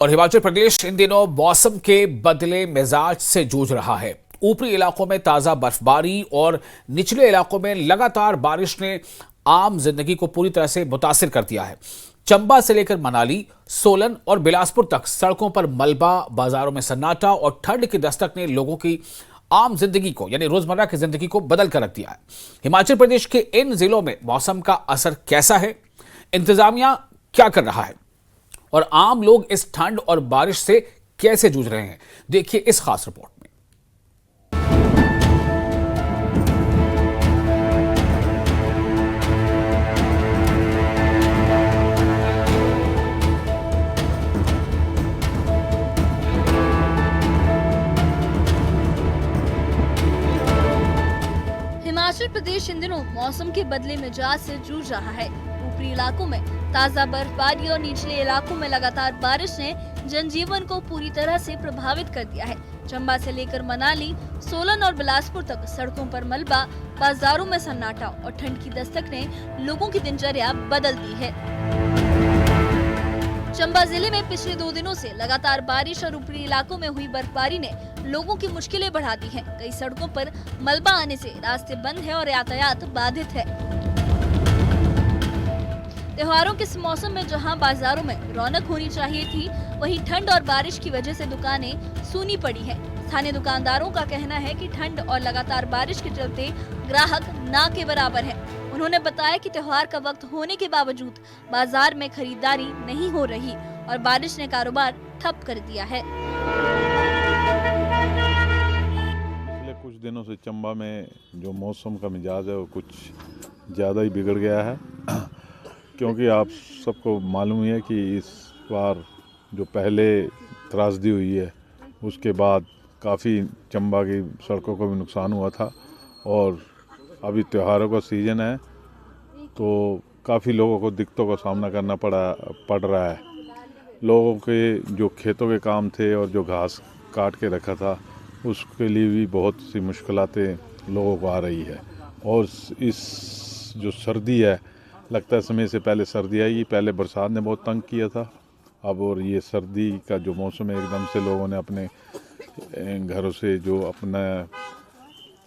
और हिमाचल प्रदेश इन दिनों मौसम के बदले मिजाज से जूझ रहा है। ऊपरी इलाकों में ताजा बर्फबारी और निचले इलाकों में लगातार बारिश ने आम जिंदगी को पूरी तरह से मुतासिर कर दिया है। चंबा से लेकर मनाली, सोलन और बिलासपुर तक सड़कों पर मलबा, बाजारों में सन्नाटा और ठंड की दस्तक ने लोगों की आम जिंदगी को यानी रोजमर्रा की जिंदगी को बदल कर रख दिया है। हिमाचल प्रदेश के इन जिलों में मौसम का असर कैसा है, इंतजामिया क्या कर रहा है और आम लोग इस ठंड और बारिश से कैसे जूझ रहे हैं, देखिए इस खास रिपोर्ट में। हिमाचल प्रदेश इन दिनों मौसम के बदले मिजाज से जूझ रहा है। ऊपरी इलाकों में ताजा बर्फबारी और निचले इलाकों में लगातार बारिश ने जनजीवन को पूरी तरह से प्रभावित कर दिया है। चंबा से लेकर मनाली, सोलन और बिलासपुर तक सड़कों पर मलबा, बाजारों में सन्नाटा और ठंड की दस्तक ने लोगों की दिनचर्या बदल दी है। चंबा जिले में पिछले 2 दिनों से लगातार बारिश और ऊपरी इलाकों में हुई बर्फबारी ने लोगों की मुश्किलें बढ़ा दी हैं। कई सड़कों पर मलबा आने से रास्ते बंद हैं और यातायात बाधित है। त्योहारों के इस मौसम में जहां बाजारों में रौनक होनी चाहिए थी, वहीं ठंड और बारिश की वजह से दुकानें सूनी पड़ी हैं। स्थानीय दुकानदारों का कहना है कि ठंड और लगातार बारिश के चलते ग्राहक ना के बराबर है। उन्होंने बताया कि त्योहार का वक्त होने के बावजूद बाजार में खरीदारी नहीं हो रही और बारिश ने कारोबार ठप कर दिया है। पिछले कुछ दिनों से चंबा में जो मौसम का मिजाज है वो कुछ ज़्यादा ही बिगड़ गया है क्योंकि आप सबको मालूम ही है कि इस बार जो पहले त्रासदी हुई है उसके बाद काफ़ी चंबा की सड़कों को भी नुकसान हुआ था और अभी त्योहारों का सीज़न है तो काफ़ी लोगों को दिक्कतों का सामना करना पड़ रहा है। लोगों के जो खेतों के काम थे और जो घास काट के रखा था उसके लिए भी बहुत सी मुश्किलातें लोगों को आ रही है। और इस जो सर्दी है, लगता है समय से पहले सर्दी आई, पहले बरसात ने बहुत तंग किया था अब, और ये सर्दी का जो मौसम है एकदम से लोगों ने अपने घरों से जो अपना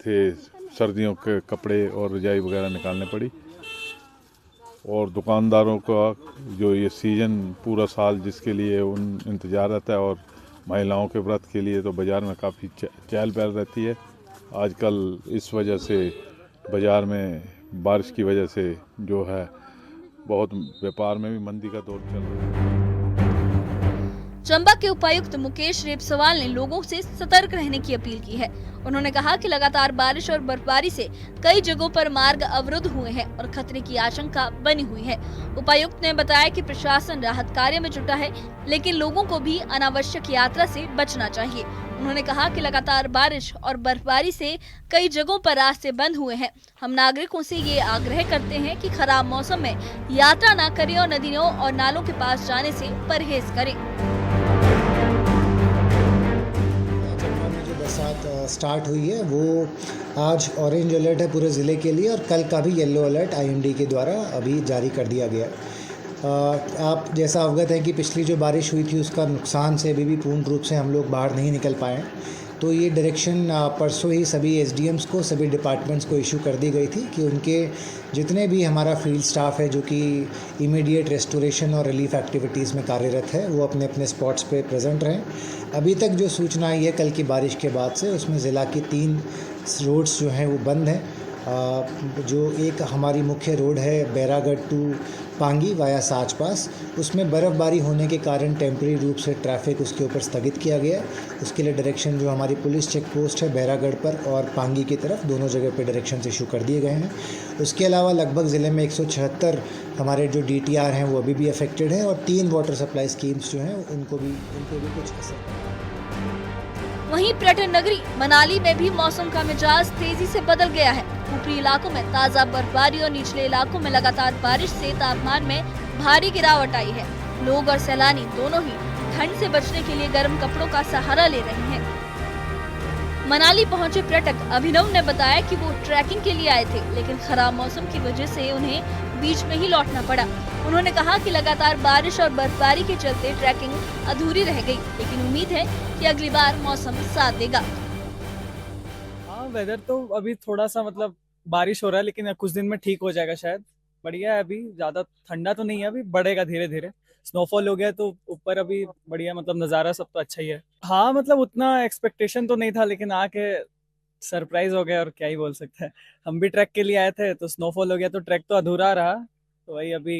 थे सर्दियों के कपड़े और रजाई वगैरह निकालने पड़ी। और दुकानदारों का जो ये सीज़न पूरा साल जिसके लिए उन इंतज़ार रहता है और महिलाओं के व्रत के लिए तो बाज़ार में काफ़ी चहल पहल रहती है। आजकल इस वजह से बाज़ार में बारिश की वजह से जो है बहुत व्यापार में भी मंदी का दौर चल रहा है। चंबा के उपायुक्त मुकेश रेपसवाल ने लोगों से सतर्क रहने की अपील की है। उन्होंने कहा कि लगातार बारिश और बर्फबारी से कई जगहों पर मार्ग अवरुद्ध हुए हैं और खतरे की आशंका बनी हुई है। उपायुक्त ने बताया कि प्रशासन राहत कार्य में जुटा है, लेकिन लोगों को भी अनावश्यक यात्रा से बचना चाहिए। उन्होंने कहा कि लगातार बारिश और बर्फबारी से कई जगहों पर रास्ते बंद हुए हैं। हम नागरिकों से ये आग्रह करते हैं कि खराब मौसम में यात्रा न करें और नदियों और नालों के पास जाने से परहेज करें। बरसात स्टार्ट हुई है वो आज ऑरेंज अलर्ट है पूरे ज़िले के लिए और कल का भी येलो अलर्ट आईएमडी के द्वारा अभी जारी कर दिया गया। आप जैसा अवगत है कि पिछली जो बारिश हुई थी उसका नुकसान से अभी भी पूर्ण रूप से हम लोग बाहर नहीं निकल पाए, तो ये डायरेक्शन परसों ही सभी एसडीएम्स को, सभी डिपार्टमेंट्स को इशू कर दी गई थी कि उनके जितने भी हमारा फील्ड स्टाफ है जो कि इमीडिएट रेस्टोरेशन और रिलीफ एक्टिविटीज़ में कार्यरत है वो अपने अपने स्पॉट्स पे प्रेजेंट रहें। अभी तक जो सूचना आई है कल की बारिश के बाद से, उसमें ज़िला की 3 रोड्स जो हैं वो बंद हैं। जो एक हमारी मुख्य रोड है बैरागढ़ टू पांगी वाया साच पास, उसमें बर्फ़बारी होने के कारण टेम्परेरी रूप से ट्रैफिक उसके ऊपर स्थगित किया गया है। उसके लिए डायरेक्शन जो हमारी पुलिस चेक पोस्ट है बैरागढ़ पर और पांगी की तरफ दोनों जगह पे डायरेक्शन इशू कर दिए गए हैं। उसके अलावा लगभग ज़िले में 176 हमारे जो DTR हैं वो अभी भी अफेक्टेड हैं और 3 वाटर सप्लाई स्कीम्स जो हैं उनको भी कुछ असर। वहीं पर्यटन नगरी मनाली में भी मौसम का मिजाज तेजी से बदल गया है। ऊपरी इलाकों में ताजा बर्फबारी और निचले इलाकों में लगातार बारिश से तापमान में भारी गिरावट आई है। लोग और सैलानी दोनों ही ठंड से बचने के लिए गर्म कपड़ों का सहारा ले रहे हैं। मनाली पहुंचे पर्यटक अभिनव ने बताया कि वो ट्रैकिंग के लिए आए थे, लेकिन खराब मौसम की वजह से उन्हें बीच में ही लौटना पड़ा। उन्होंने कहा कि लगातार बारिश और बर्फबारी के चलते ट्रैकिंग अधूरी रह गई, लेकिन उम्मीद है कि अगली बार मौसम साथ देगा। हाँ, वेदर तो अभी थोड़ा सा मतलब बारिश हो रहा है, लेकिन कुछ दिन में ठीक हो जाएगा शायद। बढ़िया है, अभी ज्यादा ठंडा तो नहीं है, अभी बढ़ेगा धीरे धीरे। स्नोफॉल हो गया तो ऊपर अभी बढ़िया, मतलब नज़ारा सब तो अच्छा ही है। हाँ, मतलब उतना एक्सपेक्टेशन तो नहीं था, लेकिन आके सरप्राइज हो गया और क्या ही बोल सकते हैं। हम भी ट्रैक के लिए आए थे, तो स्नोफॉल हो गया तो ट्रैक तो अधूरा रहा, तो वही अभी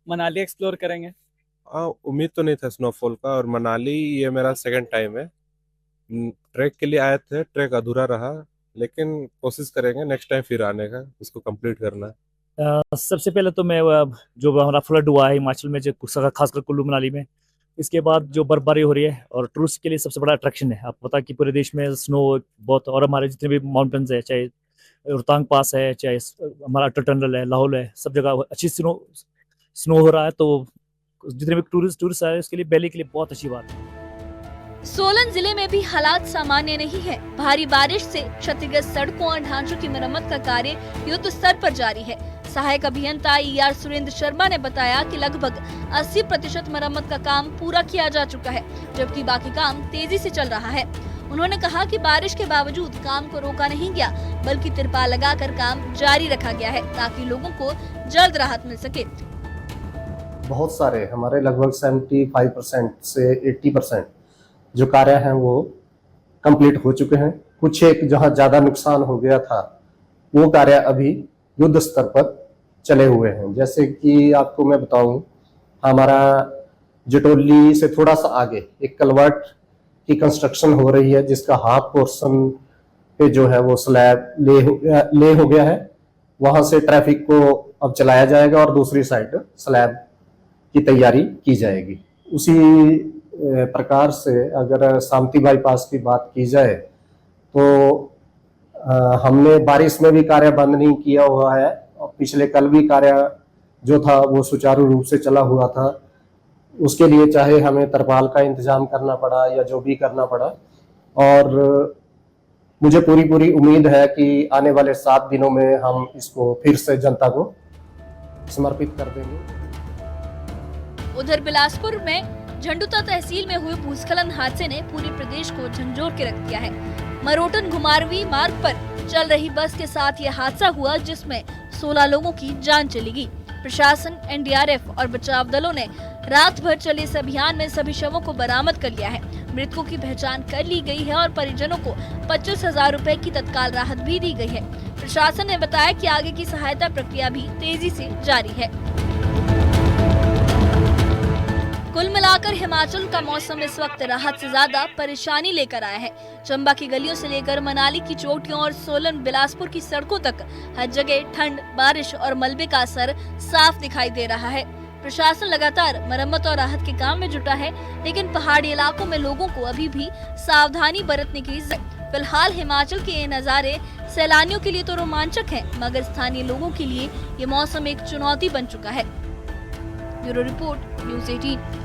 मनाली एक्सप्लोर करेंगे। हाँ, उम्मीद तो नहीं था स्नोफॉल का, और मनाली ये मेरा सेकंड टाइम है। ट्रैक के लिए आए थे, ट्रैक अधूरा रहा, लेकिन कोशिश करेंगे नेक्स्ट टाइम फिर आने का, इसको कंप्लीट करना है। सबसे पहले तो मैं जो हमारा फ्लड हुआ है हिमाचल में, जो खासकर कुल्लू मनाली में, इसके बाद जो बर्फबारी हो रही है, और टूरिस्ट के लिए सबसे बड़ा अट्रैक्शन है। आपको पता है कि पूरे देश में स्नो बहुत, और हमारे जितने भी माउंटेन्स है, चाहे रोहतांग पास है, चाहे हमारा अटल टनल है, लाहौल है, सब जगह अच्छी स्नो हो रहा है। तो जितने भी टूरिस्ट आए उसके लिए, वैली के लिए बहुत अच्छी बात है। सोलन जिले में भी हालात सामान्य नहीं है। भारी बारिश से क्षतिग्रस्त सड़कों और ढांचों की मरम्मत का कार्य युद्ध स्तर पर जारी है। सहायक अभियंता ER सुरेंद्र शर्मा ने बताया कि लगभग 80% मरम्मत का काम पूरा किया जा चुका है, जबकि बाकी काम तेजी से चल रहा है। उन्होंने कहा कि बारिश के बावजूद काम को रोका नहीं गया, बल्कि तिरपाल लगाकर काम जारी रखा गया है, ताकि लोगों को जल्द राहत मिल सके। बहुत सारे, हमारे लगभग 75% से 80% जो कार्य हैं वो कंप्लीट हो चुके हैं। कुछ एक जहां ज्यादा नुकसान हो गया था, वो कार्य अभी युद्ध स्तर पर चले हुए हैं। जैसे कि आपको मैं बताऊं, हमारा जटोली से थोड़ा सा आगे एक कलवर्ट की कंस्ट्रक्शन हो रही है, जिसका हाफ पोर्शन पे जो है वो स्लैब ले हो गया है। वहां से ट्रैफिक को अब चलाया जाएगा, और दूसरी साइड स्लैब की तैयारी की जाएगी। उसी प्रकार से अगर सामती बाईपास की बात की जाए, तो हमने बारिश में भी कार्य बंद नहीं किया हुआ है, और पिछले कल भी कार्य जो था वो सुचारू रूप से चला हुआ था। उसके लिए चाहे हमें तरपाल का इंतजाम करना पड़ा या जो भी करना पड़ा, और मुझे पूरी उम्मीद है कि आने वाले 7 दिनों में हम इसको फिर से जनता को समर्पित कर देंगे। उधर बिलासपुर में झंडुता तहसील में हुए भूस्खलन हादसे ने पूरे प्रदेश को झंझोर के रख दिया है। मरोटन घुमारवी मार्ग पर चल रही बस के साथ यह हादसा हुआ, जिसमें 16 लोगों की जान चली गई। प्रशासन, NDRF और बचाव दलों ने रात भर चले इस अभियान में सभी शवों को बरामद कर लिया है। मृतकों की पहचान कर ली गई है और परिजनों को 25,000 रुपए की तत्काल राहत भी दी गई है। प्रशासन ने बताया कि आगे की सहायता प्रक्रिया भी तेजी से जारी है। कुल मिलाकर हिमाचल का मौसम इस वक्त राहत से ज्यादा परेशानी लेकर आया है। चंबा की गलियों से लेकर मनाली की चोटियों और सोलन बिलासपुर की सड़कों तक हर जगह ठंड, बारिश और मलबे का असर साफ दिखाई दे रहा है। प्रशासन लगातार मरम्मत और राहत के काम में जुटा है, लेकिन पहाड़ी इलाकों में लोगों को अभी भी सावधानी बरतने की जरूरत। फिलहाल हिमाचल के ये नज़ारे सैलानियों के लिए तो रोमांचक है, मगर स्थानीय लोगों के लिए ये मौसम एक चुनौती बन चुका है। Bureau report, news 18।